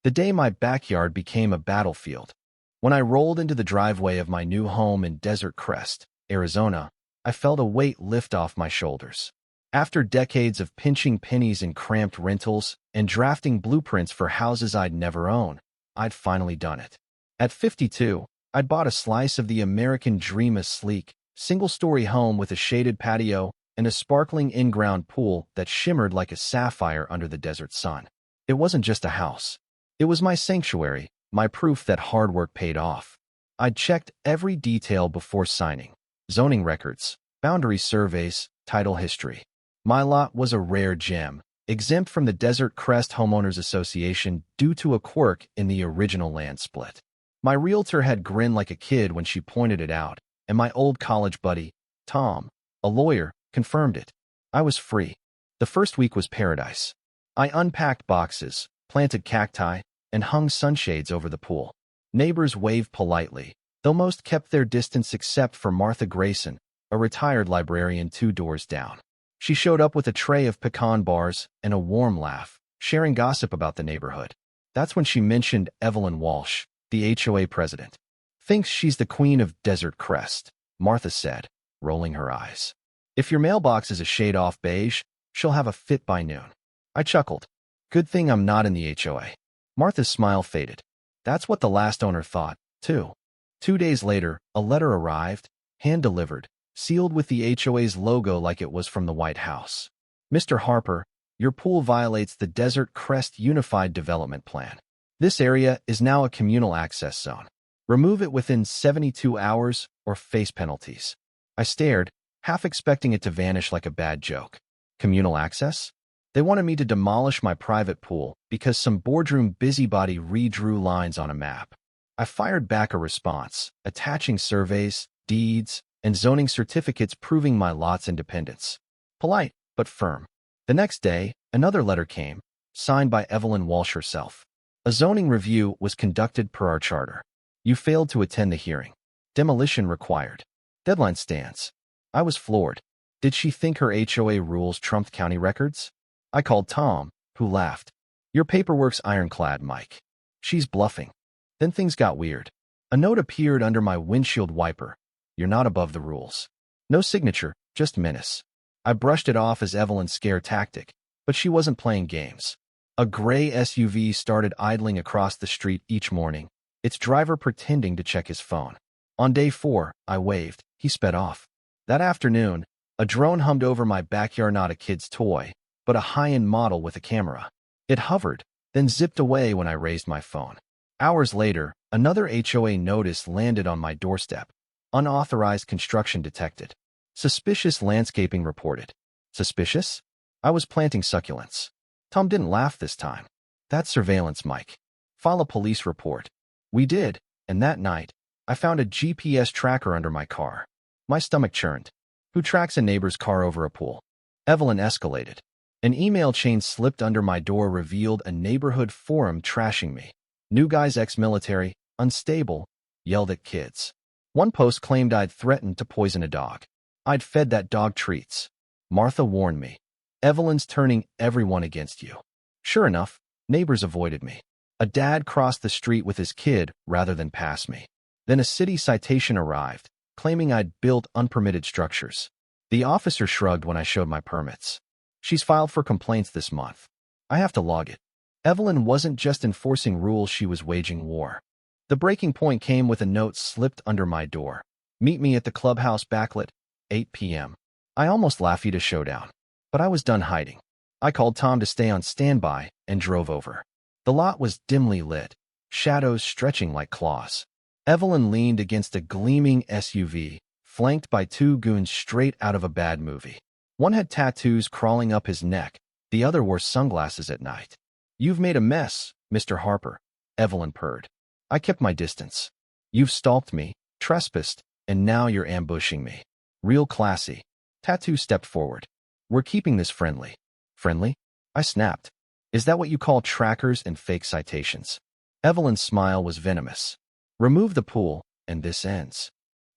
The day my backyard became a battlefield. When I rolled into the driveway of my new home in Desert Crest, Arizona, I felt a weight lift off my shoulders. After decades of pinching pennies in cramped rentals and drafting blueprints for houses I'd never own, I'd finally done it. At 52, I'd bought a slice of the American dream, a sleek, single-story home with a shaded patio and a sparkling in-ground pool that shimmered like a sapphire under the desert sun. It wasn't just a house. It was my sanctuary, my proof that hard work paid off. I'd checked every detail before signing: zoning records, boundary surveys, title history. My lot was a rare gem, exempt from the Desert Crest Homeowners Association due to a quirk in the original land split. My realtor had grinned like a kid when she pointed it out, and my old college buddy, Tom, a lawyer, confirmed it. I was free. The first week was paradise. I unpacked boxes, planted cacti, and hung sunshades over the pool. Neighbors waved politely, though most kept their distance except for Martha Grayson, a retired librarian 2 doors down. She showed up with a tray of pecan bars and a warm laugh, sharing gossip about the neighborhood. That's when she mentioned Evelyn Walsh, the HOA president. "Thinks she's the queen of Desert Crest," Martha said, rolling her eyes. "If your mailbox is a shade off beige, she'll have a fit by noon." I chuckled. Good thing I'm not in the HOA. Martha's smile faded. That's what the last owner thought, too. 2 days later, a letter arrived, hand-delivered, sealed with the HOA's logo like it was from the White House. "Mr. Harper, your pool violates the Desert Crest Unified Development Plan. This area is now a communal access zone. Remove it within 72 hours or face penalties." I stared, half expecting it to vanish like a bad joke. Communal access? They wanted me to demolish my private pool because some boardroom busybody redrew lines on a map. I fired back a response, attaching surveys, deeds, and zoning certificates proving my lot's independence. Polite, but firm. The next day, another letter came, signed by Evelyn Walsh herself. A zoning review was conducted per our charter. You failed to attend the hearing. Demolition required. Deadline stands. I was floored. Did she think her HOA rules trumped county records? I called Tom, who laughed. "Your paperwork's ironclad, Mike." "She's bluffing." Then things got weird. A note appeared under my windshield wiper. "You're not above the rules." No signature, just menace. I brushed it off as Evelyn's scare tactic, but she wasn't playing games. A gray SUV started idling across the street each morning, its driver pretending to check his phone. On day 4, I waved. He sped off. That afternoon, a drone hummed over my backyard, not a kid's toy, but a high-end model with a camera. It hovered, then zipped away when I raised my phone. Hours later, another HOA notice landed on my doorstep. Unauthorized construction detected. Suspicious landscaping reported. Suspicious? I was planting succulents. Tom didn't laugh this time. "That's surveillance, Mike. File a police report." We did, and that night, I found a GPS tracker under my car. My stomach churned. Who tracks a neighbor's car over a pool? Evelyn escalated. An email chain slipped under my door revealed a neighborhood forum trashing me. New guy's ex-military, unstable, yelled at kids. One post claimed I'd threatened to poison a dog. I'd fed that dog treats. Martha warned me. "Evelyn's turning everyone against you." Sure enough, neighbors avoided me. A dad crossed the street with his kid rather than pass me. Then a city citation arrived, claiming I'd built unpermitted structures. The officer shrugged when I showed my permits. "She's filed for complaints this month. I have to log it." Evelyn wasn't just enforcing rules, she was waging war. The breaking point came with a note slipped under my door. "Meet me at the clubhouse backlit, 8 p.m. I almost laughed at a showdown, but I was done hiding. I called Tom to stay on standby and drove over. The lot was dimly lit, shadows stretching like claws. Evelyn leaned against a gleaming SUV, flanked by 2 goons straight out of a bad movie. One had tattoos crawling up his neck, the other wore sunglasses at night. "You've made a mess, Mr. Harper," Evelyn purred. I kept my distance. "You've stalked me, trespassed, and now you're ambushing me." Real classy. Tattoo stepped forward. "We're keeping this friendly." "Friendly?" I snapped. "Is that what you call trackers and fake citations?" Evelyn's smile was venomous. "Remove the pool, and this ends."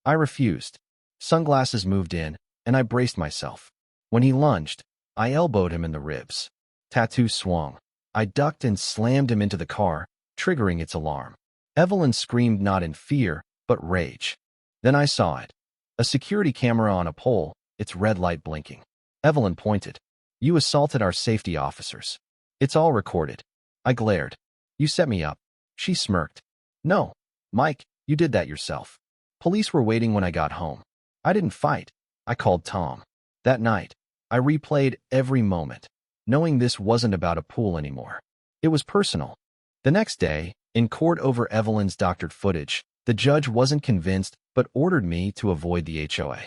I refused. Sunglasses moved in, and I braced myself. When he lunged, I elbowed him in the ribs. Tattoo swung. I ducked and slammed him into the car, triggering its alarm. Evelyn screamed not in fear, but rage. Then I saw it. A security camera on a pole, its red light blinking. Evelyn pointed. You assaulted our safety officers. It's all recorded. I glared. You set me up. She smirked. No, Mike, you did that yourself. Police were waiting when I got home. I didn't fight. I called Tom. That night, I replayed every moment, knowing this wasn't about a pool anymore. It was personal. The next day, in court over Evelyn's doctored footage, the judge wasn't convinced but ordered me to avoid the HOA.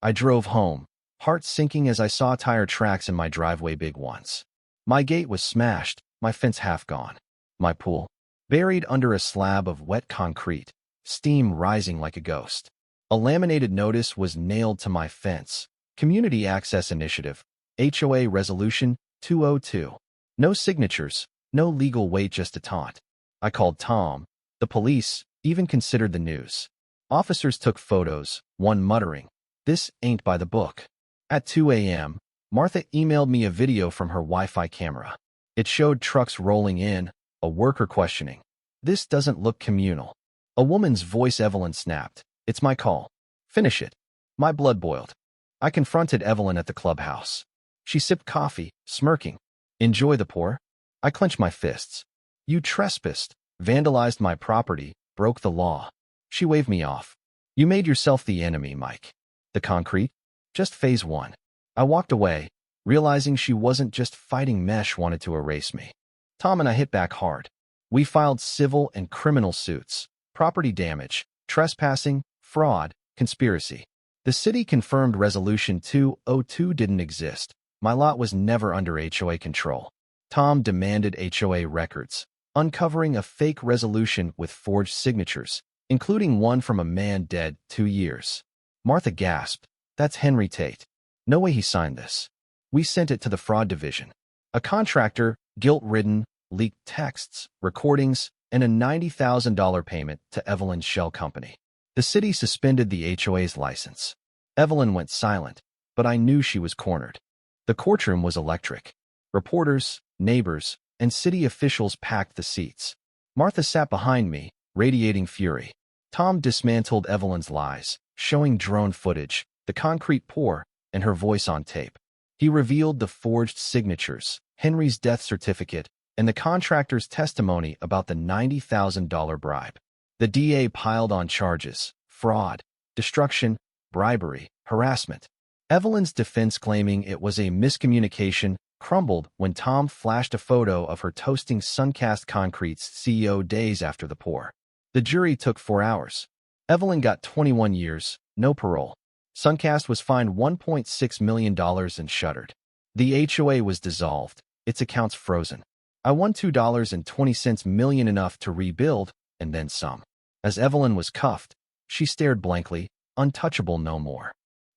I drove home, heart sinking as I saw tire tracks in my driveway big ones. My gate was smashed, my fence half gone. My pool, buried under a slab of wet concrete, steam rising like a ghost. A laminated notice was nailed to my fence. Community Access Initiative, HOA Resolution 202. No signatures, no legal weight, just a taunt. I called Tom. The police even considered the news. Officers took photos, one muttering, "This ain't by the book." At 2 a.m., Martha emailed me a video from her Wi-Fi camera. It showed trucks rolling in, a worker questioning, "This doesn't look communal." A woman's voice. Evelyn snapped, "It's my call. Finish it." My blood boiled. I confronted Evelyn at the clubhouse. She sipped coffee, smirking. "Enjoy the pour?" I clenched my fists. "You trespassed, vandalized my property, broke the law." She waved me off. "You made yourself the enemy, Mike." The concrete? Just phase one. I walked away, realizing she wasn't just fighting mesh, wanted to erase me. Tom and I hit back hard. We filed civil and criminal suits, property damage, trespassing, fraud, conspiracy. The city confirmed Resolution 202 didn't exist. My lot was never under HOA control. Tom demanded HOA records, uncovering a fake resolution with forged signatures, including one from a man dead 2 years. Martha gasped, "That's Henry Tate. No way he signed this." We sent it to the fraud division. A contractor, guilt-ridden, leaked texts, recordings, and a $90,000 payment to Evelyn's shell company. The city suspended the HOA's license. Evelyn went silent, but I knew she was cornered. The courtroom was electric. Reporters, neighbors, and city officials packed the seats. Martha sat behind me, radiating fury. Tom dismantled Evelyn's lies, showing drone footage, the concrete pour, and her voice on tape. He revealed the forged signatures, Henry's death certificate, and the contractor's testimony about the $90,000 bribe. The DA piled on charges: fraud, destruction, bribery, harassment. Evelyn's defense, claiming it was a miscommunication, crumbled when Tom flashed a photo of her toasting Suncast Concrete's CEO days after the pour. The jury took 4 hours. Evelyn got 21 years, no parole. Suncast was fined $1.6 million and shuttered. The HOA was dissolved, its accounts frozen. I won $2.20 million, enough to rebuild, and then some. As Evelyn was cuffed, she stared blankly, untouchable no more.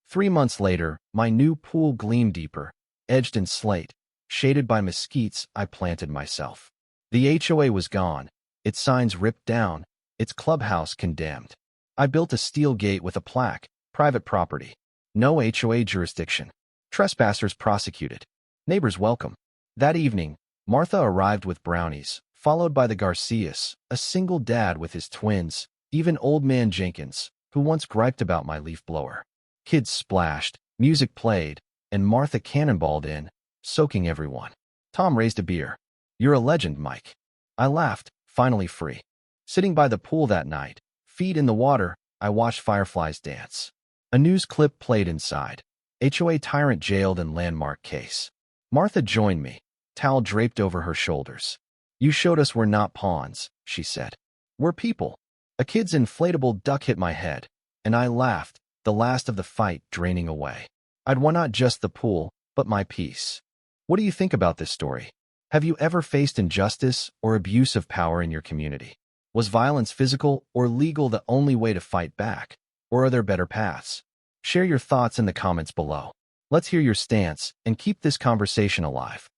3 months later, my new pool gleamed deeper, edged in slate, shaded by mesquites I planted myself. The HOA was gone, its signs ripped down, its clubhouse condemned. I built a steel gate with a plaque, "Private property. No HOA jurisdiction. Trespassers prosecuted. Neighbors welcome." That evening, Martha arrived with brownies, followed by the Garcias, a single dad with his twins, even old man Jenkins, who once griped about my leaf blower. Kids splashed, music played, and Martha cannonballed in, soaking everyone. Tom raised a beer. "You're a legend, Mike." I laughed, finally free. Sitting by the pool that night, feet in the water, I watched fireflies dance. A news clip played inside. HOA tyrant jailed in landmark case. Martha joined me, towel draped over her shoulders. "You showed us we're not pawns," she said. "We're people." A kid's inflatable duck hit my head, and I laughed, the last of the fight draining away. I'd won not just the pool, but my peace. What do you think about this story? Have you ever faced injustice or abuse of power in your community? Was violence, physical or legal, the only way to fight back? Or are there better paths? Share your thoughts in the comments below. Let's hear your stance and keep this conversation alive.